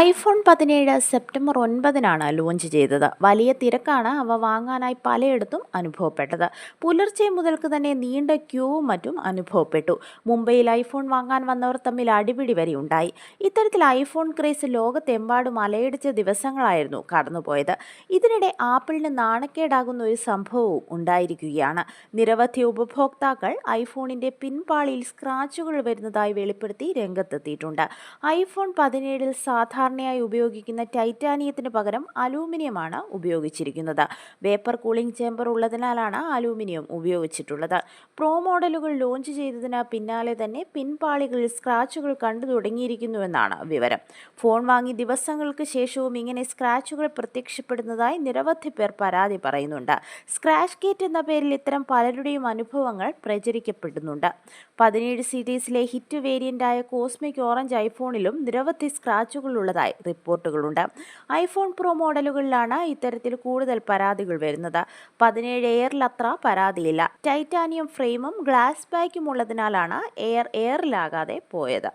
IPhone 17 September 9-നാണ് launch ചെയ്തത്. വലിയ തിരക്കാണ് അവ വാങ്ങാനായി പലയിടത്തും അനുഭവപ്പെട്ടത്. പുലർച്ചെ മുതൽക്ക് തന്നെ നീണ്ട ക്യൂവും മറ്റും അനുഭവപ്പെട്ടു. മുംബൈയിൽ ഐഫോൺ വാങ്ങാൻ വന്നവർ തമ്മിൽ അടിപിടി വരെ ഉണ്ടായി. ഇത്തരത്തിൽ ഐഫോൺ ക്രേസ് ലോകത്തെമ്പാടും അലയടിച്ച ദിവസങ്ങളായിരുന്നു കടന്നുപോയത്. ഇതിനിടെ ആപ്പിളിന് നാണക്കേടാകുന്ന ഒരു സംഭവവും ഉണ്ടായിരിക്കുകയാണ്. നിരവധി ഉപഭോക്താക്കൾ ഐഫോണിന്റെ പിൻപാളിയിൽ സ്ക്രാച്ചുകൾ വരുന്നതായി വെളിപ്പെടുത്തി രംഗത്തെത്തിയിട്ടുണ്ട്. ഐഫോൺ 17-ൽ സാധാരണയായി ഉപയോഗിക്കുന്ന ടൈറ്റാനിയത്തിന് പകരം അലൂമിനിയമാണ് ഉപയോഗിച്ചിരിക്കുന്നത്. വേപ്പർ കൂളിംഗ് ചേംബർ ഉള്ളതിനാലാണ് അലൂമിനിയം ഉപയോഗിച്ചിട്ടുള്ളത്. പ്രോ മോഡലുകൾ ലോഞ്ച് ചെയ്തതിന് പിന്നാലെ തന്നെ പിൻപാളികളിൽ സ്ക്രാച്ചുകൾ കണ്ടു തുടങ്ങിയിരിക്കുന്നുവെന്നാണ് വിവരം. ഫോൺ വാങ്ങി ദിവസങ്ങൾക്ക് ശേഷവും ഇങ്ങനെ സ്ക്രാച്ചുകൾ പ്രത്യക്ഷപ്പെടുന്നതായി നിരവധി പേർ പരാതി പറയുന്നുണ്ട്. സ്ക്രാച്ച് ഗേറ്റ് എന്ന പേരിൽ ഇത്തരം പലരുടെയും അനുഭവങ്ങൾ പ്രചരിക്കപ്പെടുന്നുണ്ട്. 17 സീരീസിലെ ഹിറ്റ് വേരിയന്റായ കോസ്മിക് ഓറഞ്ച് ഐഫോണിലും നിരവധി സ്ക്രാച്ചുകൾ ഉള്ളതായി റിപ്പോർട്ടുകളുണ്ട്. ഐഫോൺ പ്രോ മോഡലുകളിലാണ് ഇത്തരത്തിൽ കൂടുതൽ പരാതികൾ വരുന്നത്. 17 എയറിൽ അത്ര പരാതിയില്ല. ടൈറ്റാനിയം ഫ്രെയിമും ഗ്ലാസ് ബാക്കും ഉള്ളതിനാലാണ് എയറിലാകാതെ പോയത്.